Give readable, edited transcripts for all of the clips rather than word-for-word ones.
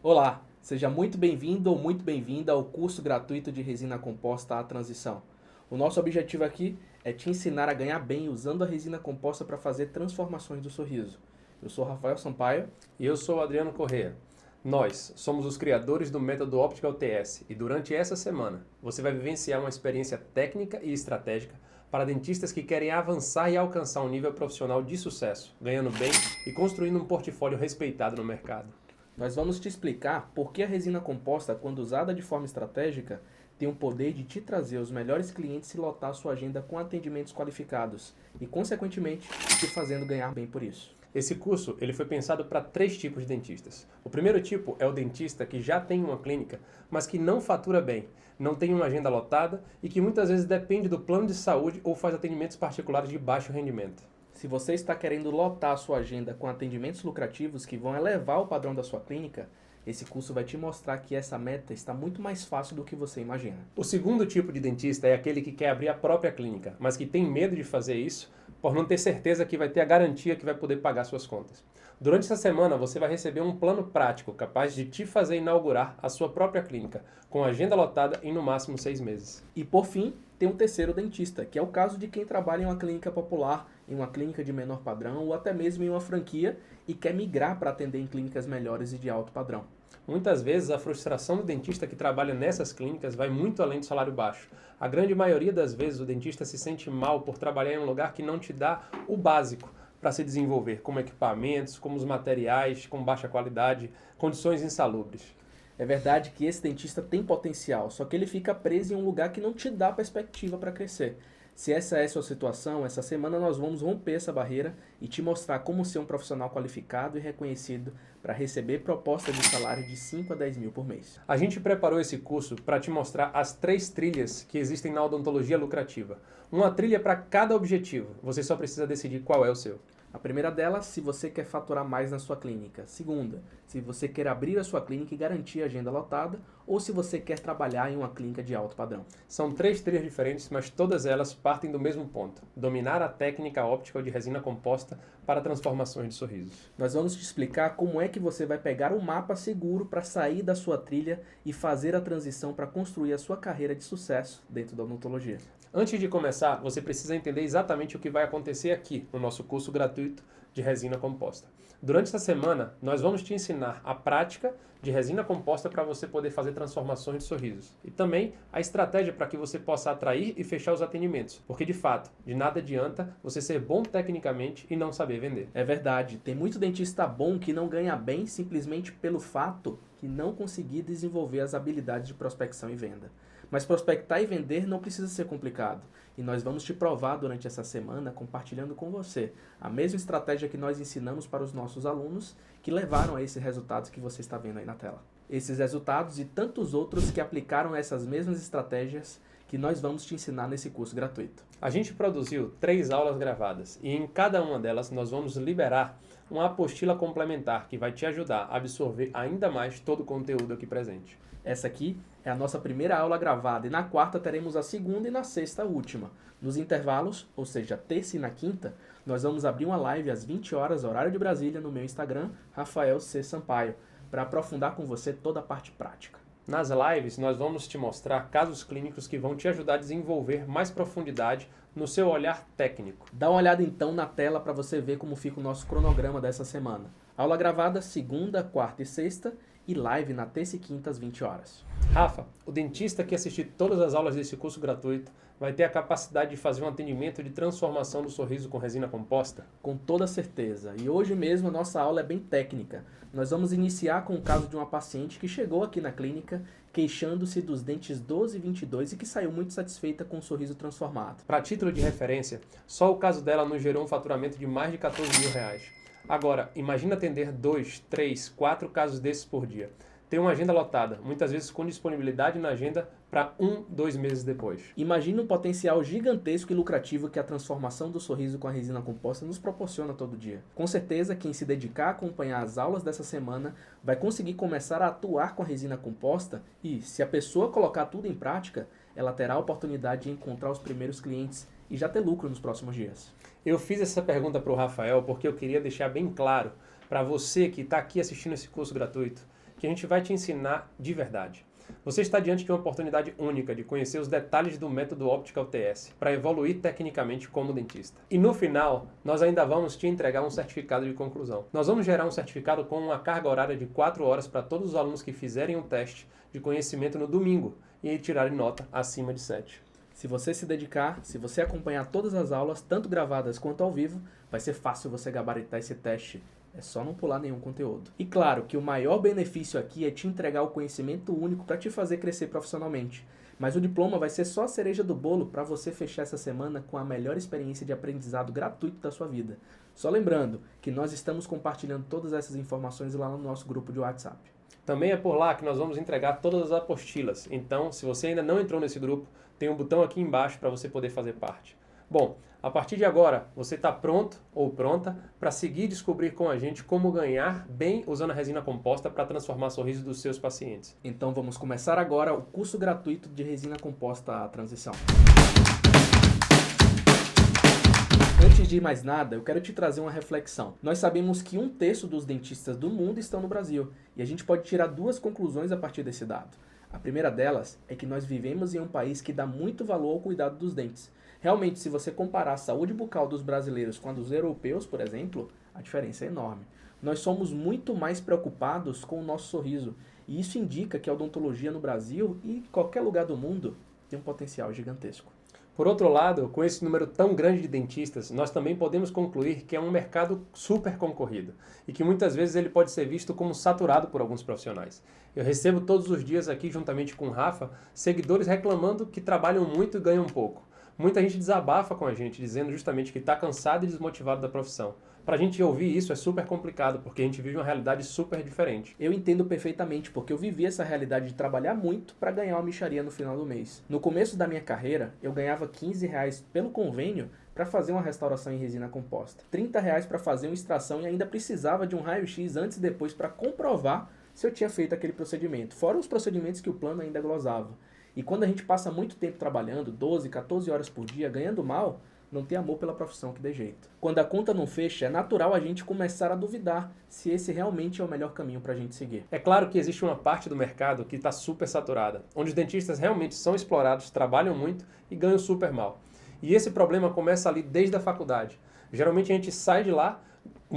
Olá, seja muito bem-vindo ou muito bem-vinda ao curso gratuito de resina composta à transição. O nosso objetivo aqui é te ensinar a ganhar bem usando a resina composta para fazer transformações do sorriso. Eu sou Rafael Sampaio. E eu sou o Adriano Corrêa. Nós somos os criadores do método Optical TS e durante essa semana você vai vivenciar uma experiência técnica e estratégica para dentistas que querem avançar e alcançar um nível profissional de sucesso, ganhando bem e construindo um portfólio respeitado no mercado. Nós vamos te explicar por que a resina composta, quando usada de forma estratégica, tem o poder de te trazer os melhores clientes e lotar sua agenda com atendimentos qualificados e, consequentemente, te fazendo ganhar bem por isso. Esse curso ele foi pensado para 3 tipos de dentistas. O primeiro tipo é o dentista que já tem uma clínica, mas que não fatura bem, não tem uma agenda lotada e que muitas vezes depende do plano de saúde ou faz atendimentos particulares de baixo rendimento. Se você está querendo lotar a sua agenda com atendimentos lucrativos que vão elevar o padrão da sua clínica, esse curso vai te mostrar que essa meta está muito mais fácil do que você imagina. O segundo tipo de dentista é aquele que quer abrir a própria clínica, mas que tem medo de fazer isso por não ter certeza que vai ter a garantia que vai poder pagar suas contas. Durante essa semana você vai receber um plano prático capaz de te fazer inaugurar a sua própria clínica, com agenda lotada em no máximo 6 meses. E por fim, tem um terceiro dentista, que é o caso de quem trabalha em uma clínica popular, em uma clínica de menor padrão ou até mesmo em uma franquia e quer migrar para atender em clínicas melhores e de alto padrão. Muitas vezes a frustração do dentista que trabalha nessas clínicas vai muito além do salário baixo. A grande maioria das vezes o dentista se sente mal por trabalhar em um lugar que não te dá o básico para se desenvolver, como equipamentos, como os materiais, com baixa qualidade, condições insalubres. É verdade que esse dentista tem potencial, só que ele fica preso em um lugar que não te dá perspectiva para crescer. Se essa é a sua situação, essa semana nós vamos romper essa barreira e te mostrar como ser um profissional qualificado e reconhecido para receber proposta de salário de 5 a 10 mil por mês. A gente preparou esse curso para te mostrar as 3 trilhas que existem na odontologia lucrativa. Uma trilha para cada objetivo, você só precisa decidir qual é o seu. A primeira delas, se você quer faturar mais na sua clínica. Segunda, se você quer abrir a sua clínica e garantir a agenda lotada, ou se você quer trabalhar em uma clínica de alto padrão. São 3 trilhas diferentes, mas todas elas partem do mesmo ponto: dominar a técnica óptica de resina composta para transformações de sorrisos. Nós vamos te explicar como é que você vai pegar o mapa seguro para sair da sua trilha e fazer a transição para construir a sua carreira de sucesso dentro da odontologia. Antes de começar, você precisa entender exatamente o que vai acontecer aqui no nosso curso gratuito de resina composta. Durante essa semana, nós vamos te ensinar a prática de resina composta para você poder fazer transformações de sorrisos e também a estratégia para que você possa atrair e fechar os atendimentos, porque de fato, de nada adianta você ser bom tecnicamente e não saber vender. É verdade, tem muito dentista bom que não ganha bem simplesmente pelo fato que não conseguir desenvolver as habilidades de prospecção e venda. Mas prospectar e vender não precisa ser complicado. E nós vamos te provar durante essa semana, compartilhando com você a mesma estratégia que nós ensinamos para os nossos alunos, que levaram a esses resultados que você está vendo aí na tela. Esses resultados e tantos outros que aplicaram essas mesmas estratégias que nós vamos te ensinar nesse curso gratuito. A gente produziu 3 aulas gravadas e em cada uma delas nós vamos liberar uma apostila complementar que vai te ajudar a absorver ainda mais todo o conteúdo aqui presente. Essa aqui é a nossa primeira aula gravada e na quarta teremos a segunda e na sexta a última. Nos intervalos, ou seja, terça e na quinta, nós vamos abrir uma live às 20 horas, horário de Brasília, no meu Instagram, Rafael C. Sampaio, para aprofundar com você toda a parte prática. Nas lives, nós vamos te mostrar casos clínicos que vão te ajudar a desenvolver mais profundidade no seu olhar técnico. Dá uma olhada então na tela para você ver como fica o nosso cronograma dessa semana. Aula gravada segunda, quarta e sexta e live na terça e quinta às 20 horas. Rafa, o dentista que assistir todas as aulas desse curso gratuito vai ter a capacidade de fazer um atendimento de transformação do sorriso com resina composta? Com toda certeza. E hoje mesmo a nossa aula é bem técnica. Nós vamos iniciar com o caso de uma paciente que chegou aqui na clínica queixando-se dos dentes 12 e 22 e que saiu muito satisfeita com o sorriso transformado. Para título de referência, só o caso dela nos gerou um faturamento de mais de 14 mil reais. Agora, imagina atender 2, 3, 4 casos desses por dia. Ter uma agenda lotada, muitas vezes com disponibilidade na agenda para 1, 2 meses depois. Imagina o potencial gigantesco e lucrativo que a transformação do sorriso com a resina composta nos proporciona todo dia. Com certeza, quem se dedicar a acompanhar as aulas dessa semana vai conseguir começar a atuar com a resina composta e, se a pessoa colocar tudo em prática, ela terá a oportunidade de encontrar os primeiros clientes e já ter lucro nos próximos dias. Eu fiz essa pergunta para o Rafael porque eu queria deixar bem claro para você que está aqui assistindo esse curso gratuito que a gente vai te ensinar de verdade. Você está diante de uma oportunidade única de conhecer os detalhes do método Optical TS para evoluir tecnicamente como dentista. E no final, nós ainda vamos te entregar um certificado de conclusão. Nós vamos gerar um certificado com uma carga horária de 4 horas para todos os alunos que fizerem um teste de conhecimento no domingo e tirarem nota acima de 7. Se você se dedicar, se você acompanhar todas as aulas, tanto gravadas quanto ao vivo, vai ser fácil você gabaritar esse teste. É só não pular nenhum conteúdo. E claro que o maior benefício aqui é te entregar o conhecimento único para te fazer crescer profissionalmente. Mas o diploma vai ser só a cereja do bolo para você fechar essa semana com a melhor experiência de aprendizado gratuito da sua vida. Só lembrando que nós estamos compartilhando todas essas informações lá no nosso grupo de WhatsApp. Também é por lá que nós vamos entregar todas as apostilas. Então, se você ainda não entrou nesse grupo, tem um botão aqui embaixo para você poder fazer parte. Bom, a partir de agora, você está pronto ou pronta para seguir e descobrir com a gente como ganhar bem usando a resina composta para transformar sorrisos dos seus pacientes. Então vamos começar agora o curso gratuito de resina composta à transição. Antes de mais nada, eu quero te trazer uma reflexão. Nós sabemos que 1/3 dos dentistas do mundo estão no Brasil e a gente pode tirar 2 conclusões a partir desse dado. A primeira delas é que nós vivemos em um país que dá muito valor ao cuidado dos dentes. Realmente, se você comparar a saúde bucal dos brasileiros com a dos europeus, por exemplo, a diferença é enorme. Nós somos muito mais preocupados com o nosso sorriso, e isso indica que a odontologia no Brasil e em qualquer lugar do mundo tem um potencial gigantesco. Por outro lado, com esse número tão grande de dentistas, nós também podemos concluir que é um mercado super concorrido e que muitas vezes ele pode ser visto como saturado por alguns profissionais. Eu recebo todos os dias aqui, juntamente com o Rafa, seguidores reclamando que trabalham muito e ganham pouco. Muita gente desabafa com a gente, dizendo justamente que está cansado e desmotivado da profissão. Para a gente ouvir isso é super complicado, porque a gente vive uma realidade super diferente. Eu entendo perfeitamente, porque eu vivi essa realidade de trabalhar muito para ganhar uma mixaria no final do mês. No começo da minha carreira, eu ganhava R$15 pelo convênio para fazer uma restauração em resina composta, R$30 para fazer uma extração e ainda precisava de um raio-x antes e depois para comprovar se eu tinha feito aquele procedimento, fora os procedimentos que o plano ainda glosava. E quando a gente passa muito tempo trabalhando, 12, 14 horas por dia, ganhando mal, não tem amor pela profissão que dê jeito. Quando a conta não fecha, é natural a gente começar a duvidar se esse realmente é o melhor caminho para a gente seguir. É claro que existe uma parte do mercado que está super saturada, onde os dentistas realmente são explorados, trabalham muito e ganham super mal. E esse problema começa ali desde a faculdade. Geralmente a gente sai de lá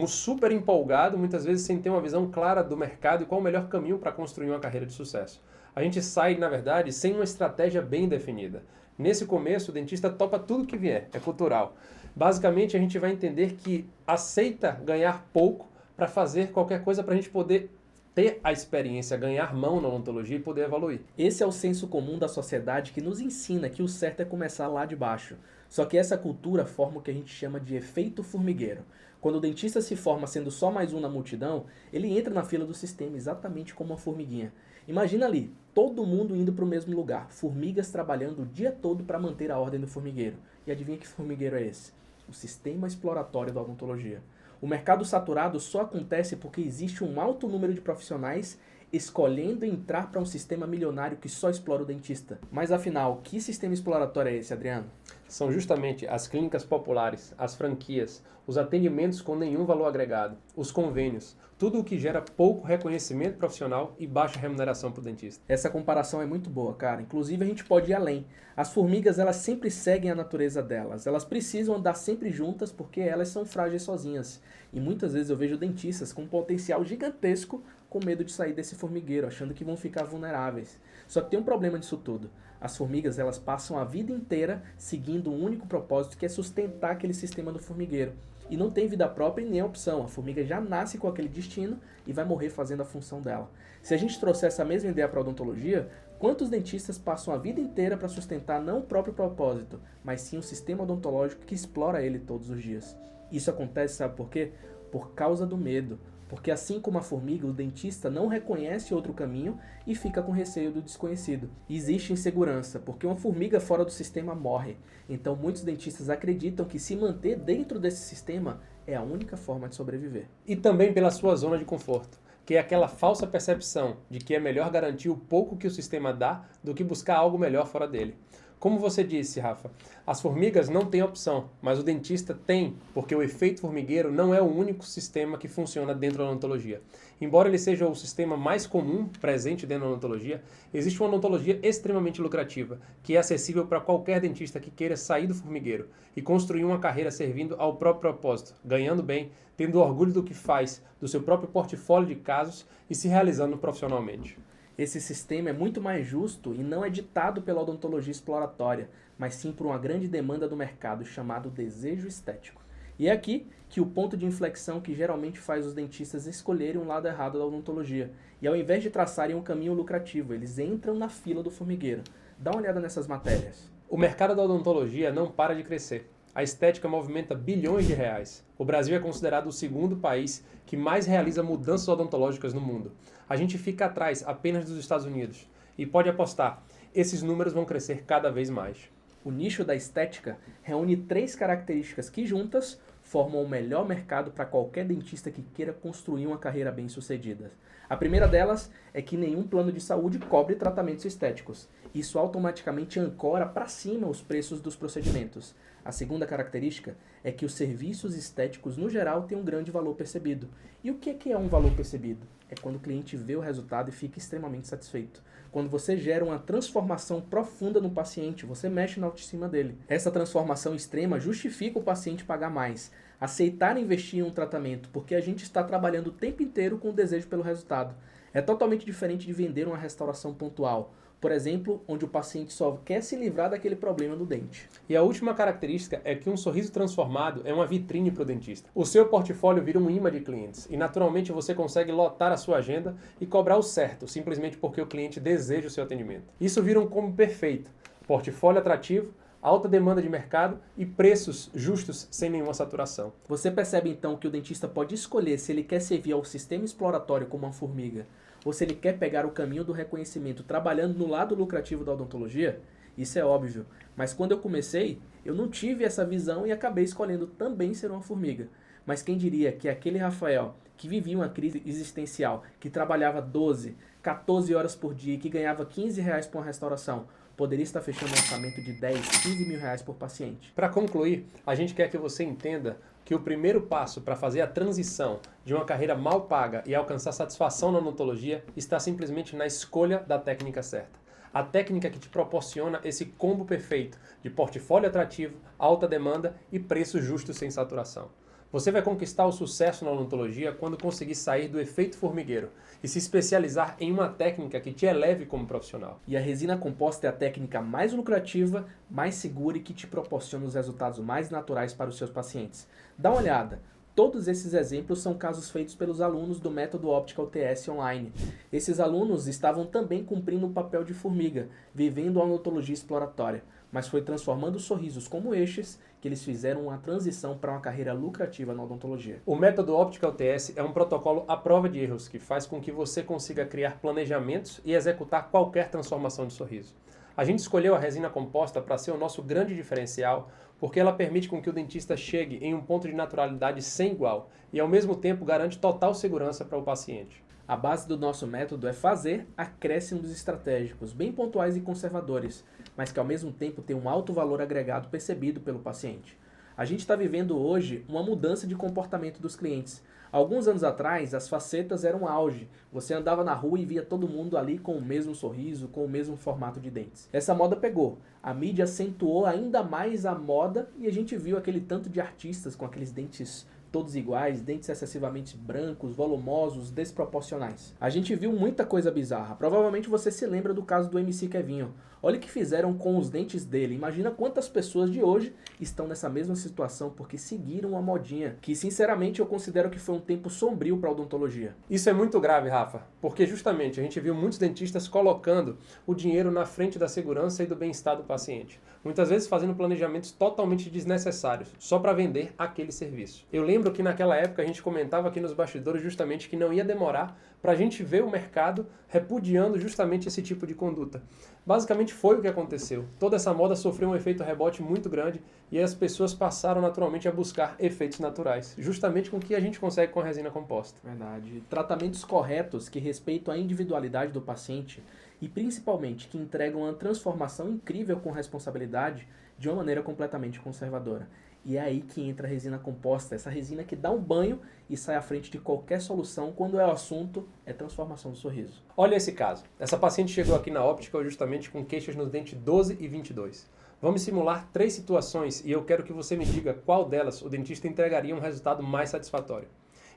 super empolgado, muitas vezes sem ter uma visão clara do mercado e qual o melhor caminho para construir uma carreira de sucesso. A gente sai, na verdade, sem uma estratégia bem definida. Nesse começo, o dentista topa tudo que vier, é cultural. Basicamente, a gente vai entender que aceita ganhar pouco para fazer qualquer coisa para a gente poder ter a experiência, ganhar mão na odontologia e poder evoluir. Esse é o senso comum da sociedade que nos ensina que o certo é começar lá de baixo. Só que essa cultura forma o que a gente chama de efeito formigueiro. Quando o dentista se forma sendo só mais um na multidão, ele entra na fila do sistema exatamente como uma formiguinha. Imagina ali, todo mundo indo para o mesmo lugar, formigas trabalhando o dia todo para manter a ordem do formigueiro. E adivinha que formigueiro é esse? O sistema exploratório da odontologia. O mercado saturado só acontece porque existe um alto número de profissionais escolhendo entrar para um sistema milionário que só explora o dentista. Mas afinal, que sistema exploratório é esse, Adriano? São justamente as clínicas populares, as franquias, os atendimentos com nenhum valor agregado, os convênios, tudo o que gera pouco reconhecimento profissional e baixa remuneração para o dentista. Essa comparação é muito boa, cara. Inclusive a gente pode ir além. As formigas, elas sempre seguem a natureza delas. Elas precisam andar sempre juntas porque elas são frágeis sozinhas. E muitas vezes eu vejo dentistas com um potencial gigantesco com medo de sair desse formigueiro, achando que vão ficar vulneráveis. Só que tem um problema disso tudo. As formigas, elas passam a vida inteira seguindo um único propósito, que é sustentar aquele sistema do formigueiro. E não tem vida própria e nem opção. A formiga já nasce com aquele destino e vai morrer fazendo a função dela. Se a gente trouxer essa mesma ideia para a odontologia, quantos dentistas passam a vida inteira para sustentar não o próprio propósito, mas sim o sistema odontológico que explora ele todos os dias? Isso acontece, sabe por quê? Por causa do medo. Porque assim como a formiga, o dentista não reconhece outro caminho e fica com receio do desconhecido. Existe insegurança, porque uma formiga fora do sistema morre. Então muitos dentistas acreditam que se manter dentro desse sistema é a única forma de sobreviver. E também pela sua zona de conforto, que é aquela falsa percepção de que é melhor garantir o pouco que o sistema dá do que buscar algo melhor fora dele. Como você disse, Rafa, as formigas não têm opção, mas o dentista tem, porque o efeito formigueiro não é o único sistema que funciona dentro da odontologia. Embora ele seja o sistema mais comum presente dentro da odontologia, existe uma odontologia extremamente lucrativa, que é acessível para qualquer dentista que queira sair do formigueiro e construir uma carreira servindo ao próprio propósito, ganhando bem, tendo orgulho do que faz, do seu próprio portfólio de casos e se realizando profissionalmente. Esse sistema é muito mais justo e não é ditado pela odontologia exploratória, mas sim por uma grande demanda do mercado chamado desejo estético. E é aqui que o ponto de inflexão que geralmente faz os dentistas escolherem um lado errado da odontologia. E ao invés de traçarem um caminho lucrativo, eles entram na fila do formigueiro. Dá uma olhada nessas matérias. O mercado da odontologia não para de crescer. A estética movimenta bilhões de reais. O Brasil é considerado o segundo país que mais realiza mudanças odontológicas no mundo. A gente fica atrás apenas dos Estados Unidos. E pode apostar, esses números vão crescer cada vez mais. O nicho da estética reúne 3 características que juntas formam o melhor mercado para qualquer dentista que queira construir uma carreira bem-sucedida. A primeira delas é que nenhum plano de saúde cobre tratamentos estéticos. Isso automaticamente ancora para cima os preços dos procedimentos. A segunda característica é que os serviços estéticos, no geral, têm um grande valor percebido. E o que é um valor percebido? É quando o cliente vê o resultado e fica extremamente satisfeito. Quando você gera uma transformação profunda no paciente, você mexe na autoestima dele. Essa transformação extrema justifica o paciente pagar mais, aceitar investir em um tratamento, porque a gente está trabalhando o tempo inteiro com o desejo pelo resultado. É totalmente diferente de vender uma restauração pontual, por exemplo, onde o paciente só quer se livrar daquele problema do dente. E a última característica é que um sorriso transformado é uma vitrine para o dentista. O seu portfólio vira um imã de clientes e naturalmente você consegue lotar a sua agenda e cobrar o certo, simplesmente porque o cliente deseja o seu atendimento. Isso vira um combo perfeito. Portfólio atrativo, alta demanda de mercado e preços justos sem nenhuma saturação. Você percebe então que o dentista pode escolher se ele quer servir ao sistema exploratório como uma formiga ou se ele quer pegar o caminho do reconhecimento trabalhando no lado lucrativo da odontologia? Isso é óbvio, mas quando eu comecei, eu não tive essa visão e acabei escolhendo também ser uma formiga. Mas quem diria que aquele Rafael, que vivia uma crise existencial, que trabalhava 12, 14 horas por dia e que ganhava R$ 15 por uma restauração, poderia estar fechando um orçamento de 10, 15 mil reais por paciente? Para concluir, a gente quer que você entenda que o primeiro passo para fazer a transição de uma carreira mal paga e alcançar satisfação na odontologia está simplesmente na escolha da técnica certa. A técnica que te proporciona esse combo perfeito de portfólio atrativo, alta demanda e preço justo sem saturação. Você vai conquistar o sucesso na odontologia quando conseguir sair do efeito formigueiro e se especializar em uma técnica que te eleve como profissional. E a resina composta é a técnica mais lucrativa, mais segura e que te proporciona os resultados mais naturais para os seus pacientes. Dá uma olhada. Todos esses exemplos são casos feitos pelos alunos do método Optical TS Online. Esses alunos estavam também cumprindo o papel de formiga, vivendo a odontologia exploratória, mas foi transformando sorrisos como estes que eles fizeram uma transição para uma carreira lucrativa na odontologia. O método Optical TS é um protocolo à prova de erros que faz com que você consiga criar planejamentos e executar qualquer transformação de sorriso. A gente escolheu a resina composta para ser o nosso grande diferencial, porque ela permite com que o dentista chegue em um ponto de naturalidade sem igual e ao mesmo tempo garante total segurança para o paciente. A base do nosso método é fazer acréscimos estratégicos, bem pontuais e conservadores, mas que ao mesmo tempo têm um alto valor agregado percebido pelo paciente. A gente está vivendo hoje uma mudança de comportamento dos clientes. Alguns anos atrás, as facetas eram auge. Você andava na rua e via todo mundo ali com o mesmo sorriso, com o mesmo formato de dentes. Essa moda pegou. A mídia acentuou ainda mais a moda e a gente viu aquele tanto de artistas com aqueles dentes todos iguais, dentes excessivamente brancos, volumosos, desproporcionais. A gente viu muita coisa bizarra. Provavelmente você se lembra do caso do MC Kevinho. Olha o que fizeram com os dentes dele. Imagina quantas pessoas de hoje estão nessa mesma situação porque seguiram a modinha, que sinceramente eu considero que foi um tempo sombrio para a odontologia. Isso é muito grave, Rafa, porque justamente a gente viu muitos dentistas colocando o dinheiro na frente da segurança e do bem-estar do paciente. Muitas vezes fazendo planejamentos totalmente desnecessários, só para vender aquele serviço. Eu lembro lembro que naquela época a gente comentava aqui nos bastidores justamente que não ia demorar para a gente ver o mercado repudiando justamente esse tipo de conduta. Basicamente foi o que aconteceu. Toda essa moda sofreu um efeito rebote muito grande e as pessoas passaram naturalmente a buscar efeitos naturais, justamente com o que a gente consegue com a resina composta. Verdade. Tratamentos corretos que respeitam a individualidade do paciente e principalmente que entregam uma transformação incrível com responsabilidade de uma maneira completamente conservadora. E é aí que entra a resina composta, essa resina que dá um banho e sai à frente de qualquer solução quando o assunto é transformação do sorriso. Olha esse caso. Essa paciente chegou aqui na óptica justamente com queixas nos dentes 12 e 22. Vamos simular 3 situações e eu quero que você me diga qual delas o dentista entregaria um resultado mais satisfatório.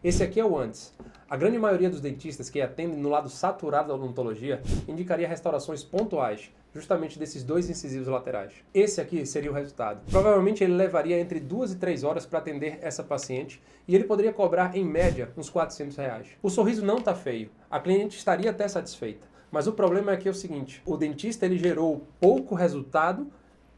Esse aqui é o antes. A grande maioria dos dentistas que atendem no lado saturado da odontologia indicaria restaurações pontuais, justamente desses 2 incisivos laterais. Esse aqui seria o resultado. Provavelmente ele levaria entre 2 e 3 horas para atender essa paciente e ele poderia cobrar, em média, uns R$400. O sorriso não está feio, a cliente estaria até satisfeita. Mas o problema é que é o seguinte, o dentista ele gerou pouco resultado,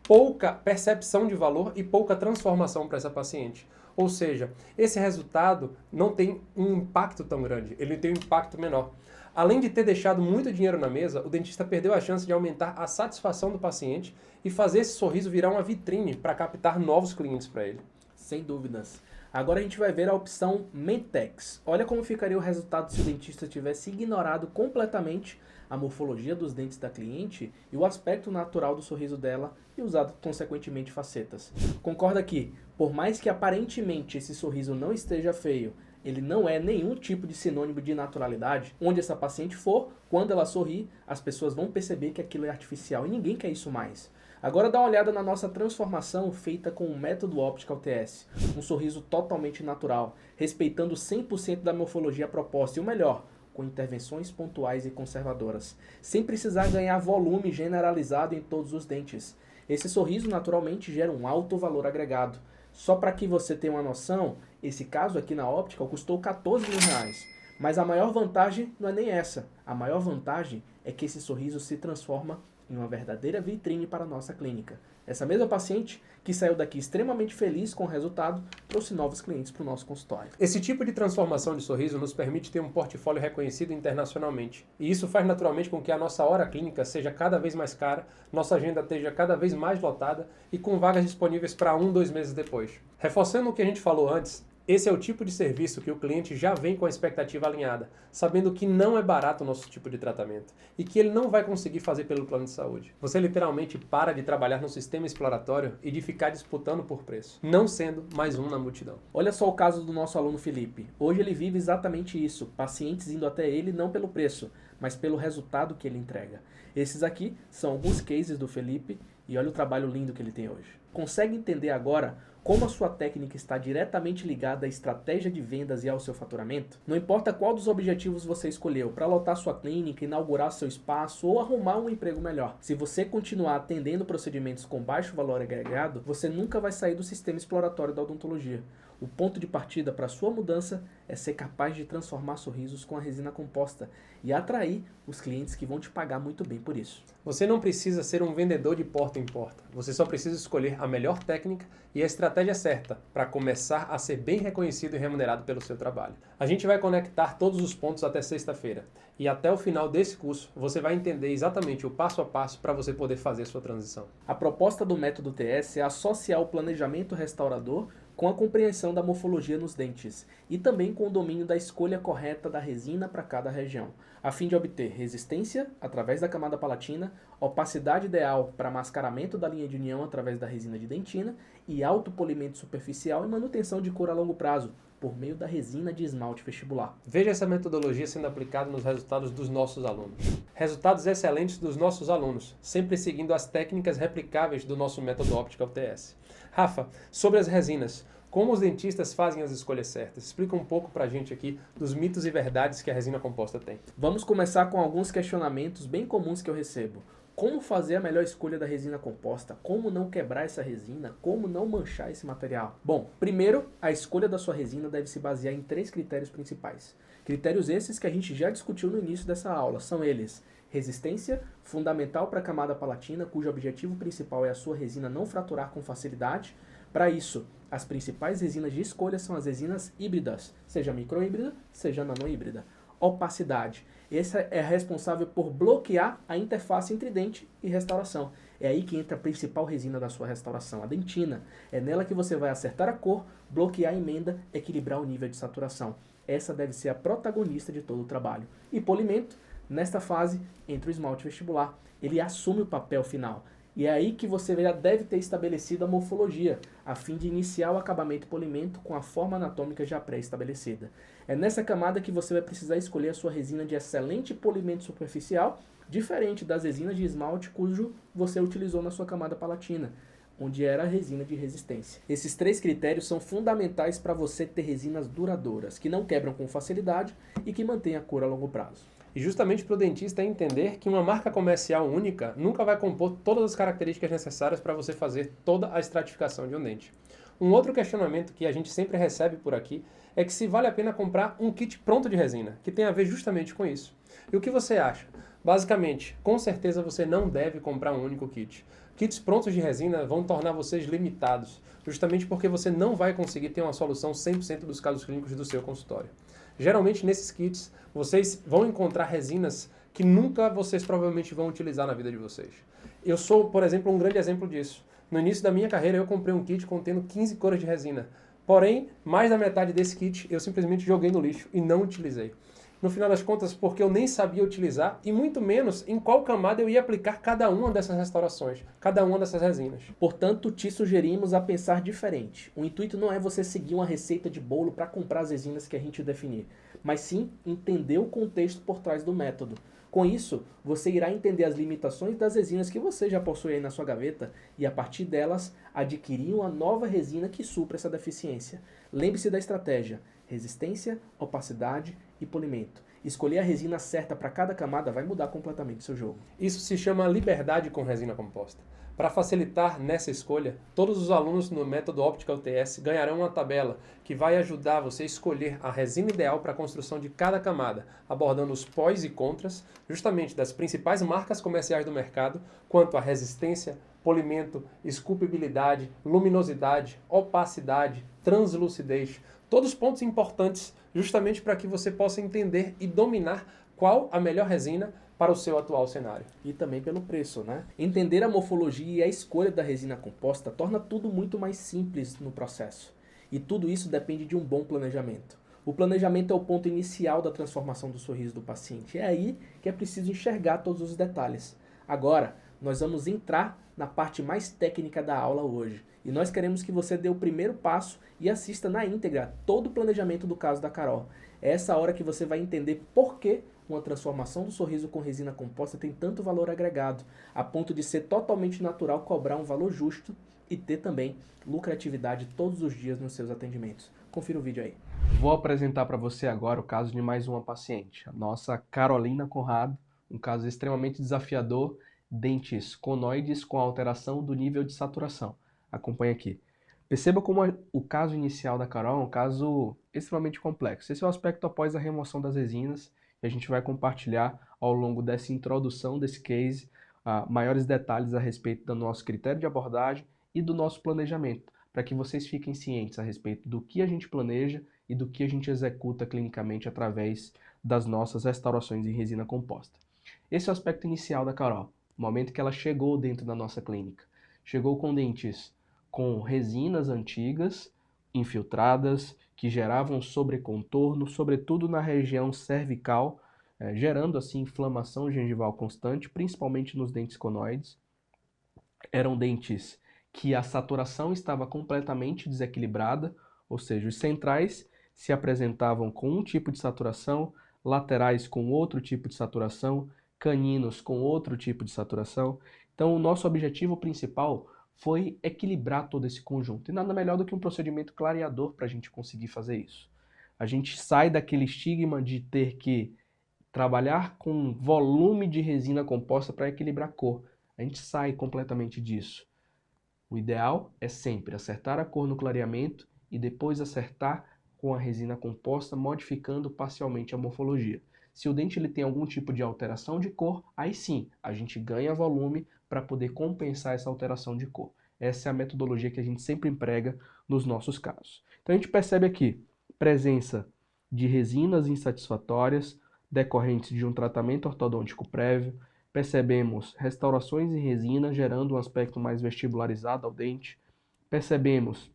pouca percepção de valor e pouca transformação para essa paciente. Ou seja, esse resultado não tem um impacto tão grande, ele tem um impacto menor. Além de ter deixado muito dinheiro na mesa, o dentista perdeu a chance de aumentar a satisfação do paciente e fazer esse sorriso virar uma vitrine para captar novos clientes para ele. Sem dúvidas. Agora a gente vai ver a opção Mentex. Olha como ficaria o resultado se o dentista tivesse ignorado completamente a morfologia dos dentes da cliente e o aspecto natural do sorriso dela e usado consequentemente facetas. Concorda que, por mais que aparentemente esse sorriso não esteja feio, ele não é nenhum tipo de sinônimo de naturalidade. Onde essa paciente for, quando ela sorrir, as pessoas vão perceber que aquilo é artificial e ninguém quer isso mais. Agora dá uma olhada na nossa transformação feita com o método Optical TS. Um sorriso totalmente natural, respeitando 100% da morfologia proposta e o melhor, com intervenções pontuais e conservadoras, sem precisar ganhar volume generalizado em todos os dentes. Esse sorriso naturalmente gera um alto valor agregado. Só para que você tenha uma noção, esse caso aqui na Optical custou R$14 mil. Mas a maior vantagem não é nem essa. A maior vantagem é que esse sorriso se transforma em uma verdadeira vitrine para a nossa clínica. Essa mesma paciente, que saiu daqui extremamente feliz com o resultado, trouxe novos clientes para o nosso consultório. Esse tipo de transformação de sorriso nos permite ter um portfólio reconhecido internacionalmente. E isso faz naturalmente com que a nossa hora clínica seja cada vez mais cara, nossa agenda esteja cada vez mais lotada e com vagas disponíveis para 1, 2 meses depois. Reforçando o que a gente falou antes, esse é o tipo de serviço que o cliente já vem com a expectativa alinhada, sabendo que não é barato o nosso tipo de tratamento e que ele não vai conseguir fazer pelo plano de saúde. Você literalmente para de trabalhar no sistema exploratório e de ficar disputando por preço, não sendo mais um na multidão. Olha só o caso do nosso aluno Felipe. Hoje ele vive exatamente isso, pacientes indo até ele não pelo preço, mas pelo resultado que ele entrega. Esses aqui são alguns cases do Felipe e olha o trabalho lindo que ele tem hoje. Consegue entender agora como a sua técnica está diretamente ligada à estratégia de vendas e ao seu faturamento? Não importa qual dos objetivos você escolheu, para lotar sua clínica, inaugurar seu espaço ou arrumar um emprego melhor. Se você continuar atendendo procedimentos com baixo valor agregado, você nunca vai sair do sistema exploratório da odontologia. O ponto de partida para a sua mudança é ser capaz de transformar sorrisos com a resina composta e atrair os clientes que vão te pagar muito bem por isso. Você não precisa ser um vendedor de porta em porta. Você só precisa escolher a melhor técnica e a estratégia certa para começar a ser bem reconhecido e remunerado pelo seu trabalho. A gente vai conectar todos os pontos até sexta-feira e até o final desse curso você vai entender exatamente o passo a passo para você poder fazer a sua transição. A proposta do método TS é associar o planejamento restaurador com a compreensão da morfologia nos dentes e também com o domínio da escolha correta da resina para cada região, a fim de obter resistência através da camada palatina, opacidade ideal para mascaramento da linha de união através da resina de dentina e alto polimento superficial e manutenção de cor a longo prazo, por meio da resina de esmalte vestibular. Veja essa metodologia sendo aplicada nos resultados dos nossos alunos. Resultados excelentes dos nossos alunos, sempre seguindo as técnicas replicáveis do nosso método Optical TS. Rafa, sobre as resinas, como os dentistas fazem as escolhas certas? Explica um pouco pra gente aqui dos mitos e verdades que a resina composta tem. Vamos começar com alguns questionamentos bem comuns que eu recebo. Como fazer a melhor escolha da resina composta? Como não quebrar essa resina? Como não manchar esse material? Bom, primeiro, a escolha da sua resina deve se basear em 3 critérios principais. Critérios esses que a gente já discutiu no início dessa aula. São eles: resistência, fundamental para a camada palatina, cujo objetivo principal é a sua resina não fraturar com facilidade. Para isso, As principais resinas de escolha são as resinas híbridas, seja microhíbrida, seja nanohíbrida. Opacidade. Essa é responsável por bloquear a interface entre dente e restauração. É aí que entra a principal resina da sua restauração, a dentina. É nela que você vai acertar a cor, bloquear a emenda, equilibrar o nível de saturação. Essa deve ser a protagonista de todo o trabalho. E polimento, nesta fase, entra o esmalte vestibular. Ele assume o papel final. E é aí que você já deve ter estabelecido a morfologia, a fim de iniciar o acabamento polimento com a forma anatômica já pré-estabelecida. É nessa camada que você vai precisar escolher a sua resina de excelente polimento superficial, diferente das resinas de esmalte cujo você utilizou na sua camada palatina, onde era a resina de resistência. Esses 3 critérios são fundamentais para você ter resinas duradouras, que não quebram com facilidade e que mantêm a cor a longo prazo. E justamente para o dentista entender que uma marca comercial única nunca vai compor todas as características necessárias para você fazer toda a estratificação de um dente. Um outro questionamento que a gente sempre recebe por aqui é que se vale a pena comprar um kit pronto de resina, que tem a ver justamente com isso. E o que você acha? Basicamente, com certeza você não deve comprar um único kit. Kits prontos de resina vão tornar vocês limitados, justamente porque você não vai conseguir ter uma solução 100% dos casos clínicos do seu consultório. Geralmente, nesses kits, vocês vão encontrar resinas que nunca vocês provavelmente vão utilizar na vida de vocês. Eu sou, por exemplo, um grande exemplo disso. No início da minha carreira, eu comprei um kit contendo 15 cores de resina. Porém, mais da metade desse kit eu simplesmente joguei no lixo e não utilizei. No final das contas, porque eu nem sabia utilizar e muito menos em qual camada eu ia aplicar cada uma dessas restaurações, cada uma dessas resinas. Portanto, te sugerimos a pensar diferente. O intuito não é você seguir uma receita de bolo para comprar as resinas que a gente definir, mas sim entender o contexto por trás do método. Com isso, você irá entender as limitações das resinas que você já possui aí na sua gaveta e, a partir delas, adquirir uma nova resina que supra essa deficiência. Lembre-se da estratégia: resistência, opacidade e polimento. Escolher a resina certa para cada camada vai mudar completamente o seu jogo. Isso se chama liberdade com resina composta. Para facilitar nessa escolha, todos os alunos no método Optical TS ganharão uma tabela que vai ajudar você a escolher a resina ideal para a construção de cada camada, abordando os pós e contras, justamente das principais marcas comerciais do mercado, quanto à resistência, polimento, esculpibilidade, luminosidade, opacidade, translucidez, todos pontos importantes justamente para que você possa entender e dominar qual a melhor resina para o seu atual cenário. E também pelo preço, né? Entender a morfologia e a escolha da resina composta torna tudo muito mais simples no processo. E tudo isso depende de um bom planejamento. O planejamento é o ponto inicial da transformação do sorriso do paciente. É aí que é preciso enxergar todos os detalhes. Agora, nós vamos entrar na parte mais técnica da aula hoje. E nós queremos que você dê o primeiro passo e assista na íntegra todo o planejamento do caso da Carol. É essa hora que você vai entender por que uma transformação do sorriso com resina composta tem tanto valor agregado, a ponto de ser totalmente natural cobrar um valor justo e ter também lucratividade todos os dias nos seus atendimentos. Confira o vídeo aí. Vou apresentar para você agora o caso de mais uma paciente, a nossa Carolina Conrado, um caso extremamente desafiador, dentes conoides com alteração do nível de saturação. Acompanhe aqui. Perceba como o caso inicial da Carol é um caso extremamente complexo. Esse é o aspecto após a remoção das resinas e a gente vai compartilhar ao longo dessa introdução desse case maiores detalhes a respeito do nosso critério de abordagem e do nosso planejamento, para que vocês fiquem cientes a respeito do que a gente planeja e do que a gente executa clinicamente através das nossas restaurações em resina composta. Esse é o aspecto inicial da Carol, o momento que ela chegou dentro da nossa clínica. Chegou com dentes com resinas antigas, infiltradas, que geravam sobrecontorno, sobretudo na região cervical, gerando assim inflamação gengival constante, principalmente nos dentes conoides. Eram dentes que a saturação estava completamente desequilibrada, ou seja, os centrais se apresentavam com um tipo de saturação, laterais com outro tipo de saturação, caninos com outro tipo de saturação. Então, o nosso objetivo principal foi equilibrar todo esse conjunto. E nada melhor do que um procedimento clareador para a gente conseguir fazer isso. A gente sai daquele estigma de ter que trabalhar com volume de resina composta para equilibrar a cor. A gente sai completamente disso. O ideal é sempre acertar a cor no clareamento e depois acertar com a resina composta, modificando parcialmente a morfologia. Se o dente ele tem algum tipo de alteração de cor, aí sim, a gente ganha volume para poder compensar essa alteração de cor. Essa é a metodologia que a gente sempre emprega nos nossos casos. Então a gente percebe aqui presença de resinas insatisfatórias decorrentes de um tratamento ortodôntico prévio. Percebemos restaurações em resina gerando um aspecto mais vestibularizado ao dente. Percebemos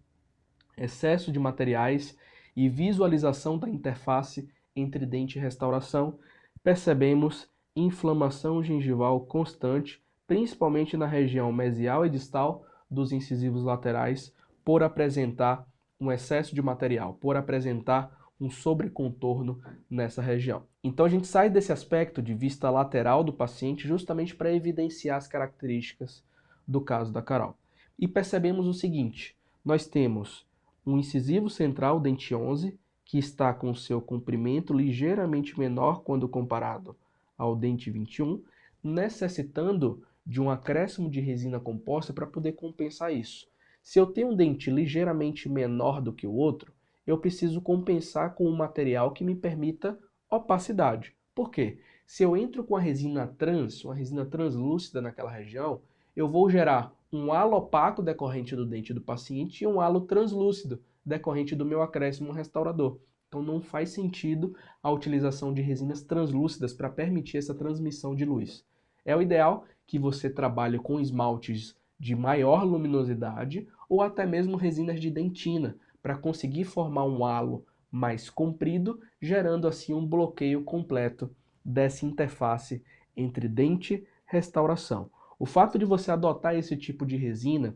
excesso de materiais e visualização da interface entre dente e restauração. Percebemos inflamação gengival constante, principalmente na região mesial e distal dos incisivos laterais, por apresentar um excesso de material, por apresentar um sobrecontorno nessa região. Então a gente sai desse aspecto de vista lateral do paciente justamente para evidenciar as características do caso da Carol. E percebemos o seguinte, nós temos um incisivo central, dente 11, que está com seu comprimento ligeiramente menor quando comparado ao dente 21, necessitando de um acréscimo de resina composta para poder compensar isso. Se eu tenho um dente ligeiramente menor do que o outro, eu preciso compensar com um material que me permita opacidade. Por quê? Se eu entro com a resina trans, uma resina translúcida naquela região, eu vou gerar um halo opaco decorrente do dente do paciente e um halo translúcido decorrente do meu acréscimo restaurador. Então não faz sentido a utilização de resinas translúcidas para permitir essa transmissão de luz. É o ideal que você trabalhe com esmaltes de maior luminosidade ou até mesmo resinas de dentina, para conseguir formar um halo mais comprido, gerando assim um bloqueio completo dessa interface entre dente e restauração. O fato de você adotar esse tipo de resina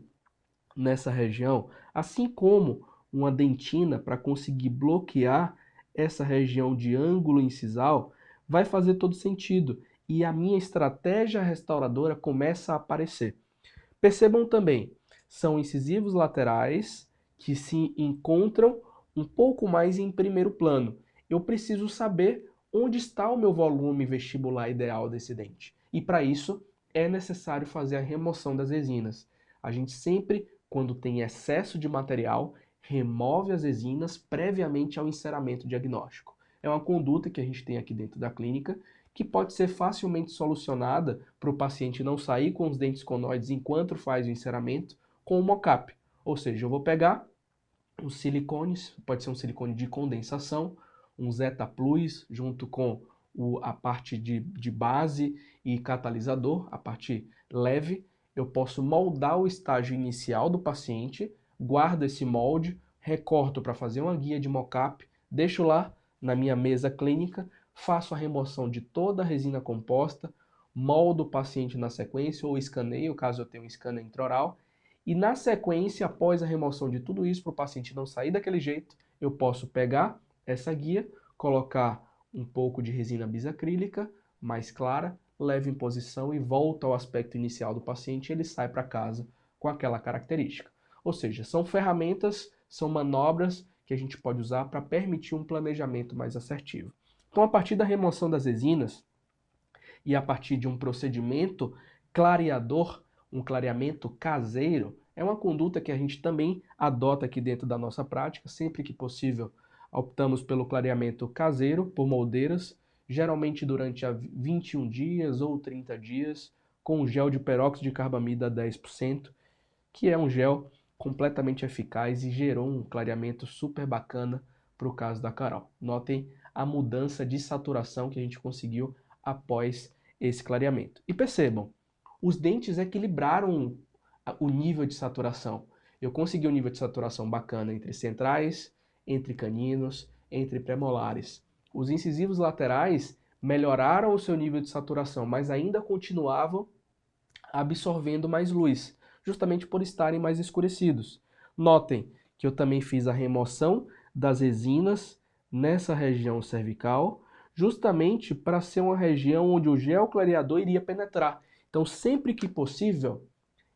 nessa região, assim como uma dentina para conseguir bloquear essa região de ângulo incisal, vai fazer todo sentido e a minha estratégia restauradora começa a aparecer. Percebam também, são incisivos laterais que se encontram um pouco mais em primeiro plano. Eu preciso saber onde está o meu volume vestibular ideal desse dente. E para isso é necessário fazer a remoção das resinas. A gente sempre, quando tem excesso de material, remove as resinas previamente ao enceramento diagnóstico. É uma conduta que a gente tem aqui dentro da clínica que pode ser facilmente solucionada para o paciente não sair com os dentes conoides enquanto faz o enceramento com o mocap. Ou seja, eu vou pegar os silicones, pode ser um silicone de condensação, um Zeta Plus junto com a parte de base e catalisador, a parte leve. Eu posso moldar o estágio inicial do paciente, guardo esse molde, recorto para fazer uma guia de mocap, deixo lá na minha mesa clínica, faço a remoção de toda a resina composta, moldo o paciente na sequência ou escaneio, caso eu tenha um scanner intraoral, e na sequência, após a remoção de tudo isso, para o paciente não sair daquele jeito, eu posso pegar essa guia, colocar um pouco de resina bisacrílica mais clara, levo em posição e volto ao aspecto inicial do paciente e ele sai para casa com aquela característica. Ou seja, são ferramentas, são manobras que a gente pode usar para permitir um planejamento mais assertivo. Então, a partir da remoção das resinas e a partir de um procedimento clareador, um clareamento caseiro, é uma conduta que a gente também adota aqui dentro da nossa prática. Sempre que possível, optamos pelo clareamento caseiro, por moldeiras, geralmente durante 21 dias ou 30 dias, com gel de peróxido de carbamida 10%, que é um gel completamente eficaz e gerou um clareamento super bacana para o caso da Carol. Notem a mudança de saturação que a gente conseguiu após esse clareamento. E percebam, os dentes equilibraram o nível de saturação. Eu consegui um nível de saturação bacana entre centrais, entre caninos, entre premolares. Os incisivos laterais melhoraram o seu nível de saturação, mas ainda continuavam absorvendo mais luz, justamente por estarem mais escurecidos. Notem que eu também fiz a remoção das resinas nessa região cervical, justamente para ser uma região onde o gel clareador iria penetrar. Então, sempre que possível,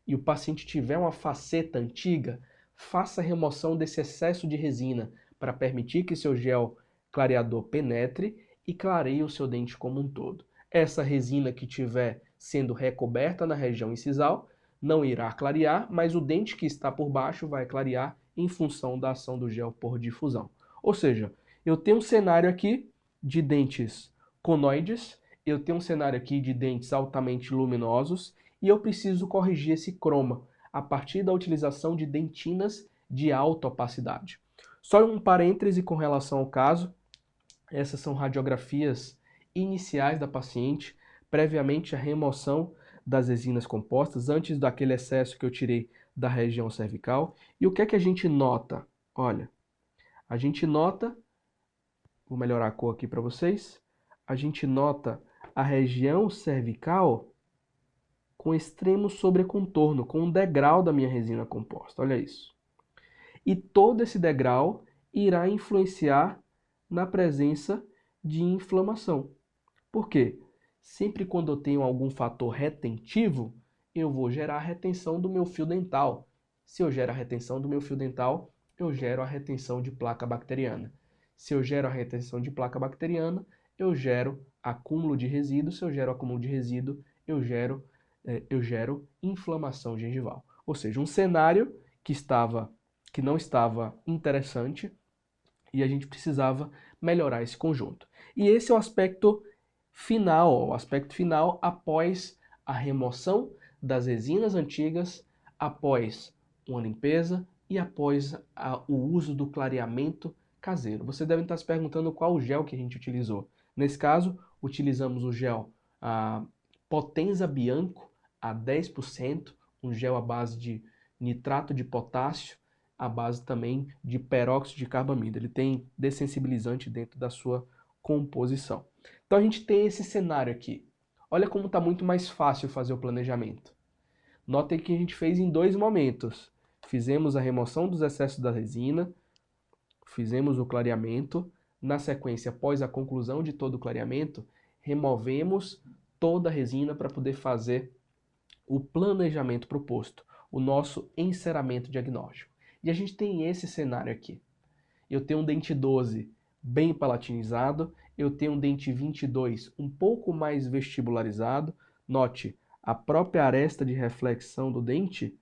e o paciente tiver uma faceta antiga, faça a remoção desse excesso de resina para permitir que seu gel clareador penetre e clareie o seu dente como um todo. Essa resina que estiver sendo recoberta na região incisal não irá clarear, mas o dente que está por baixo vai clarear em função da ação do gel por difusão. Ou seja, eu tenho um cenário aqui de dentes conoides, eu tenho um cenário aqui de dentes altamente luminosos e eu preciso corrigir esse croma. a partir da utilização de dentinas de alta opacidade. Só um parêntese com relação ao caso, essas são radiografias iniciais da paciente, previamente à remoção das resinas compostas, antes daquele excesso que eu tirei da região cervical. E o que é que a gente nota? Olha, a gente nota, vou melhorar a cor aqui para vocês, a gente nota a região cervical com extremo sobrecontorno, com um degrau da minha resina composta, olha isso. E todo esse degrau irá influenciar na presença de inflamação. Por quê? Sempre quando eu tenho algum fator retentivo, eu vou gerar a retenção do meu fio dental. Se eu gero a retenção do meu fio dental, eu gero a retenção de placa bacteriana. Se eu gero a retenção de placa bacteriana, eu gero acúmulo de resíduo. Se eu gero acúmulo de resíduo, eu gero inflamação gengival. Ou seja, um cenário que não estava interessante e a gente precisava melhorar esse conjunto. E esse é o aspecto final após a remoção das resinas antigas, após uma limpeza e após o uso do clareamento caseiro. Você deve estar se perguntando qual o gel que a gente utilizou. Nesse caso, utilizamos o gel Potenza Bianco a 10%, um gel à base de nitrato de potássio, à base também de peróxido de carbamida. Ele tem dessensibilizante dentro da sua composição. Então a gente tem esse cenário aqui. Olha como está muito mais fácil fazer o planejamento. Notem que a gente fez em 2 momentos. Fizemos a remoção dos excessos da resina, fizemos o clareamento. Na sequência, após a conclusão de todo o clareamento, removemos toda a resina para poder fazer o planejamento proposto, o nosso enceramento diagnóstico. E a gente tem esse cenário aqui. Eu tenho um dente 12 bem palatinizado, eu tenho um dente 22 um pouco mais vestibularizado. Note, a própria aresta de reflexão do dente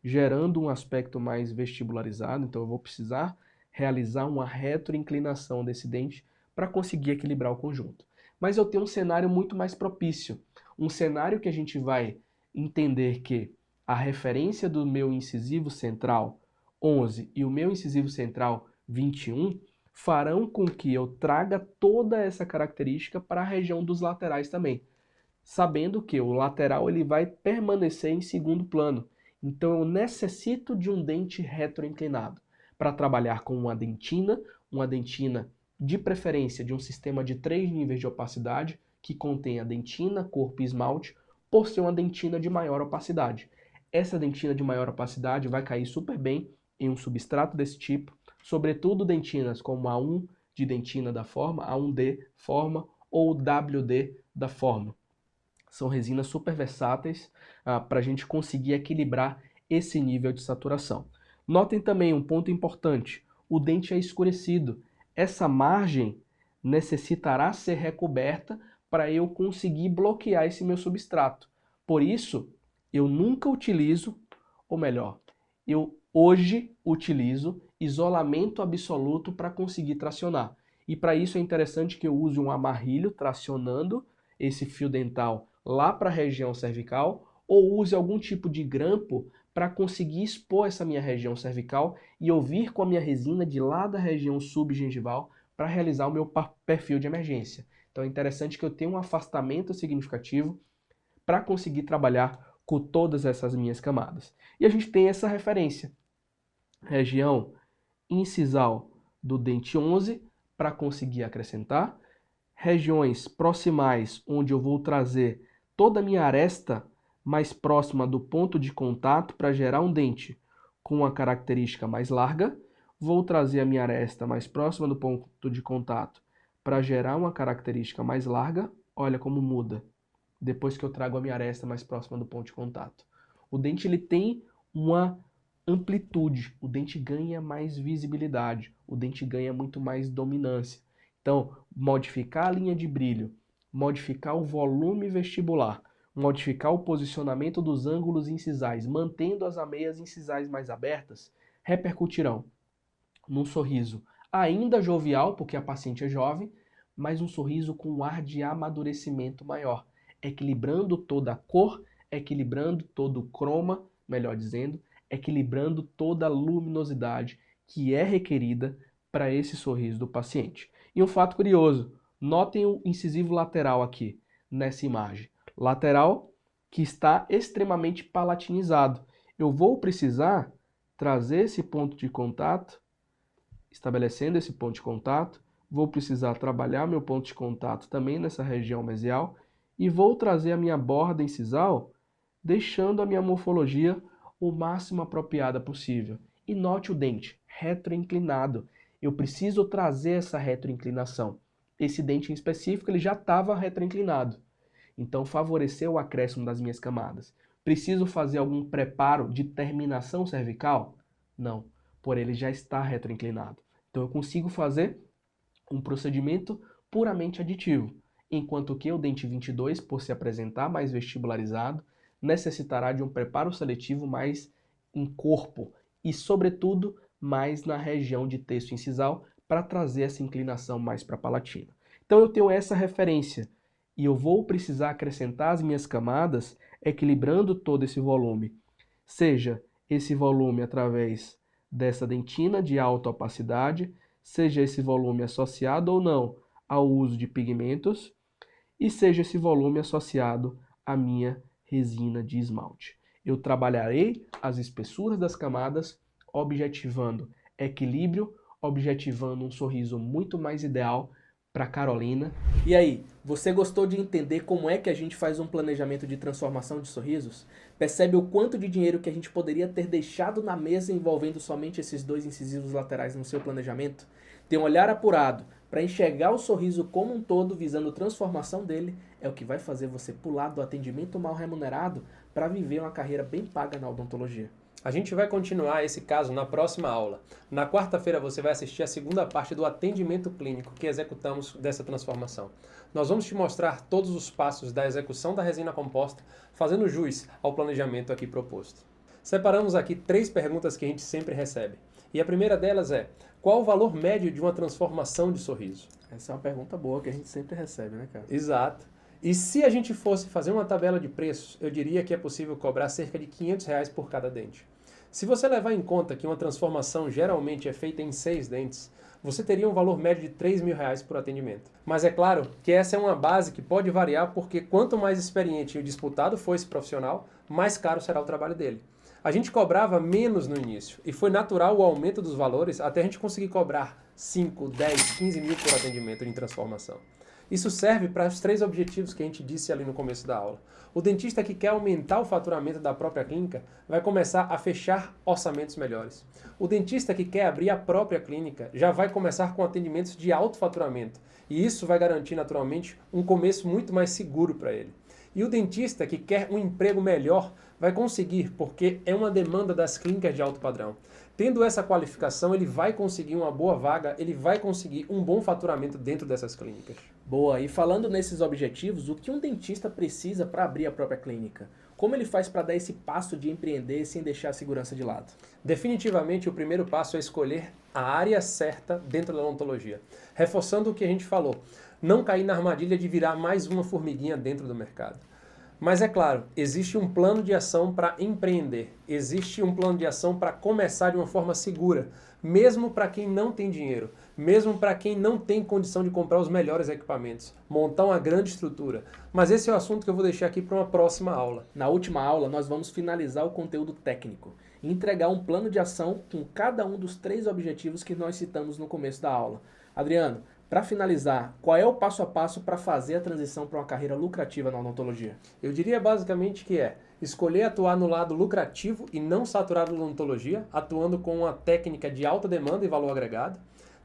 gerando um aspecto mais vestibularizado, então eu vou precisar realizar uma retroinclinação desse dente para conseguir equilibrar o conjunto. Mas eu tenho um cenário muito mais propício, um cenário que a gente vai entender que a referência do meu incisivo central 11 e o meu incisivo central 21 farão com que eu traga toda essa característica para a região dos laterais também, sabendo que o lateral ele vai permanecer em segundo plano. Então eu necessito de um dente retroinclinado para trabalhar com uma dentina de preferência de um sistema de 3 níveis de opacidade, que contém a dentina, corpo e esmalte, por ser uma dentina de maior opacidade. Essa dentina de maior opacidade vai cair super bem em um substrato desse tipo, sobretudo dentinas como a 1 de dentina da forma, a 1D forma ou WD da forma. São resinas super versáteis para a gente conseguir equilibrar esse nível de saturação. Notem também um ponto importante, o dente é escurecido. Essa margem necessitará ser recoberta para eu conseguir bloquear esse meu substrato. Por isso, eu nunca utilizo, ou melhor, eu hoje utilizo isolamento absoluto para conseguir tracionar. E para isso é interessante que eu use um amarrilho tracionando esse fio dental lá para a região cervical, ou use algum tipo de grampo para conseguir expor essa minha região cervical e eu vir com a minha resina de lá da região subgengival para realizar o meu perfil de emergência. Então é interessante que eu tenha um afastamento significativo para conseguir trabalhar com todas essas minhas camadas. E a gente tem essa referência, região incisal do dente 11 para conseguir acrescentar, regiões proximais onde eu vou trazer toda a minha aresta mais próxima do ponto de contato para gerar um dente com uma característica mais larga, vou trazer a minha aresta mais próxima do ponto de contato para gerar uma característica mais larga. Olha como muda depois que eu trago a minha aresta mais próxima do ponto de contato. O dente ele tem uma amplitude, o dente ganha mais visibilidade, o dente ganha muito mais dominância. Então, modificar a linha de brilho, modificar o volume vestibular, modificar o posicionamento dos ângulos incisais, mantendo as ameias incisais mais abertas, repercutirão num sorriso ainda jovial, porque a paciente é jovem, mas um sorriso com um ar de amadurecimento maior, equilibrando toda a cor, equilibrando todo o croma melhor dizendo, equilibrando toda a luminosidade que é requerida para esse sorriso do paciente. E um fato curioso, notem o incisivo lateral aqui, nessa imagem. Lateral que está extremamente palatinizado. Eu vou precisar trazer esse ponto de contato, estabelecendo esse ponto de contato, vou precisar trabalhar meu ponto de contato também nessa região mesial e vou trazer a minha borda incisal, deixando a minha morfologia o máximo apropriada possível. E note o dente, retroinclinado. Eu preciso trazer essa retroinclinação. Esse dente em específico ele já estava retroinclinado. Então favoreceu o acréscimo das minhas camadas. Preciso fazer algum preparo de terminação cervical? Não, por ele já está retroinclinado. Então eu consigo fazer um procedimento puramente aditivo, enquanto que o dente 22, por se apresentar mais vestibularizado, necessitará de um preparo seletivo mais em corpo e, sobretudo, mais na região de terço incisal para trazer essa inclinação mais para a palatina. Então eu tenho essa referência e eu vou precisar acrescentar as minhas camadas equilibrando todo esse volume, seja esse volume através dessa dentina de alta opacidade, seja esse volume associado ou não ao uso de pigmentos e seja esse volume associado à minha resina de esmalte. Eu trabalharei as espessuras das camadas, objetivando equilíbrio, objetivando um sorriso muito mais ideal para Carolina. E aí, você gostou de entender como é que a gente faz um planejamento de transformação de sorrisos? Percebe o quanto de dinheiro que a gente poderia ter deixado na mesa envolvendo somente esses 2 incisivos laterais no seu planejamento? Ter um olhar apurado para enxergar o sorriso como um todo, visando transformação dele, é o que vai fazer você pular do atendimento mal remunerado para viver uma carreira bem paga na odontologia. A gente vai continuar esse caso na próxima aula. Na quarta-feira você vai assistir a segunda parte do atendimento clínico que executamos dessa transformação. Nós vamos te mostrar todos os passos da execução da resina composta, fazendo jus ao planejamento aqui proposto. Separamos aqui 3 perguntas que a gente sempre recebe. E a primeira delas é: qual o valor médio de uma transformação de sorriso? Essa é uma pergunta boa que a gente sempre recebe, né, cara? Exato. E se a gente fosse fazer uma tabela de preços, eu diria que é possível cobrar cerca de R$500 por cada dente. Se você levar em conta que uma transformação geralmente é feita em 6 dentes, você teria um valor médio de R$3.000 por atendimento. Mas é claro que essa é uma base que pode variar porque quanto mais experiente e disputado for esse profissional, mais caro será o trabalho dele. A gente cobrava menos no início e foi natural o aumento dos valores até a gente conseguir cobrar 5, 10, 15 mil por atendimento em transformação. Isso serve para os 3 objetivos que a gente disse ali no começo da aula. O dentista que quer aumentar o faturamento da própria clínica vai começar a fechar orçamentos melhores. O dentista que quer abrir a própria clínica já vai começar com atendimentos de alto faturamento e isso vai garantir naturalmente um começo muito mais seguro para ele. E o dentista que quer um emprego melhor vai conseguir, porque é uma demanda das clínicas de alto padrão. Tendo essa qualificação, ele vai conseguir uma boa vaga, ele vai conseguir um bom faturamento dentro dessas clínicas. Boa, e falando nesses objetivos, o que um dentista precisa para abrir a própria clínica? Como ele faz para dar esse passo de empreender sem deixar a segurança de lado? Definitivamente, o primeiro passo é escolher a área certa dentro da odontologia. Reforçando o que a gente falou, não cair na armadilha de virar mais uma formiguinha dentro do mercado. Mas é claro, existe um plano de ação para empreender, existe um plano de ação para começar de uma forma segura, mesmo para quem não tem dinheiro, mesmo para quem não tem condição de comprar os melhores equipamentos, montar uma grande estrutura. Mas esse é o assunto que eu vou deixar aqui para uma próxima aula. Na última aula, nós vamos finalizar o conteúdo técnico e entregar um plano de ação com cada um dos 3 objetivos que nós citamos no começo da aula. Adriano, para finalizar, qual é o passo a passo para fazer a transição para uma carreira lucrativa na odontologia? Eu diria basicamente que é escolher atuar no lado lucrativo e não saturado da odontologia, atuando com uma técnica de alta demanda e valor agregado,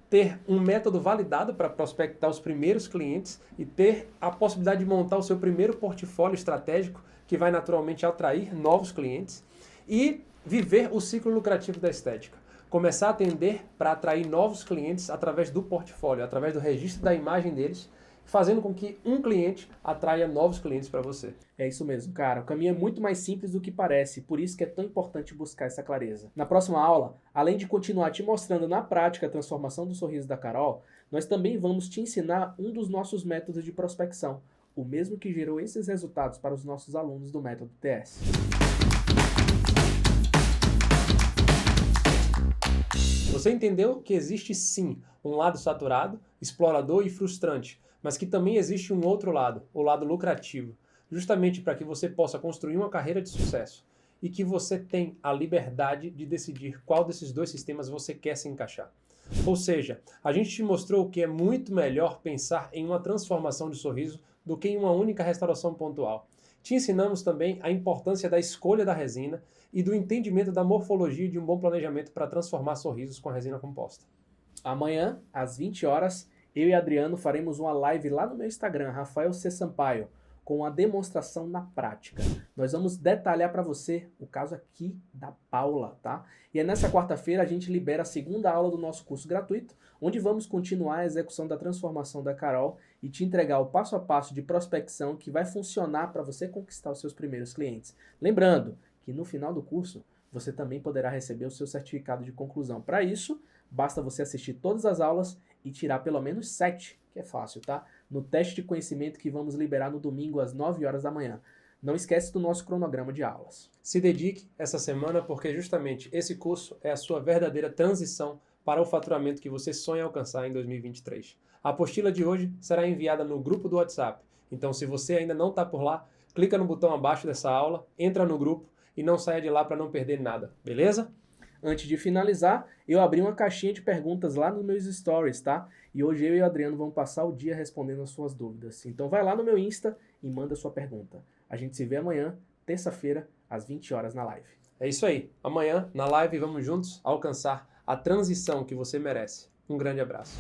ter um método validado para prospectar os primeiros clientes e ter a possibilidade de montar o seu primeiro portfólio estratégico que vai naturalmente atrair novos clientes e viver o ciclo lucrativo da estética. Começar a atender para atrair novos clientes através do portfólio, através do registro da imagem deles, fazendo com que um cliente atraia novos clientes para você. É isso mesmo, cara. O caminho é muito mais simples do que parece, por isso que é tão importante buscar essa clareza. Na próxima aula, além de continuar te mostrando na prática a transformação do sorriso da Carol, nós também vamos te ensinar um dos nossos métodos de prospecção, o mesmo que gerou esses resultados para os nossos alunos do método TS. Você entendeu que existe sim um lado saturado, explorador e frustrante, mas que também existe um outro lado, o lado lucrativo, justamente para que você possa construir uma carreira de sucesso e que você tem a liberdade de decidir qual desses dois sistemas você quer se encaixar. Ou seja, a gente te mostrou que é muito melhor pensar em uma transformação de sorriso do que em uma única restauração pontual. Te ensinamos também a importância da escolha da resina e do entendimento da morfologia de um bom planejamento para transformar sorrisos com a resina composta. Amanhã, às 20 horas, eu e Adriano faremos uma live lá no meu Instagram, Rafael C. Sampaio, com a demonstração na prática. Nós vamos detalhar para você o caso aqui da Paula, tá? E é nessa quarta-feira a gente libera a segunda aula do nosso curso gratuito, onde vamos continuar a execução da transformação da Carol e te entregar o passo a passo de prospecção que vai funcionar para você conquistar os seus primeiros clientes. Lembrando que no final do curso você também poderá receber o seu certificado de conclusão. Para isso, basta você assistir todas as aulas e tirar pelo menos 7, que é fácil, tá? No teste de conhecimento que vamos liberar no domingo às 9 horas da manhã. Não esquece do nosso cronograma de aulas. Se dedique essa semana porque justamente esse curso é a sua verdadeira transição para o faturamento que você sonha alcançar em 2023. A apostila de hoje será enviada no grupo do WhatsApp. Então, se você ainda não está por lá, clica no botão abaixo dessa aula, entra no grupo e não saia de lá para não perder nada, beleza? Antes de finalizar, eu abri uma caixinha de perguntas lá nos meus stories, tá? E hoje eu e o Adriano vamos passar o dia respondendo as suas dúvidas. Então vai lá no meu Insta e manda sua pergunta. A gente se vê amanhã, terça-feira, às 20 horas na live. É isso aí. Amanhã, na live, vamos juntos alcançar a transição que você merece. Um grande abraço.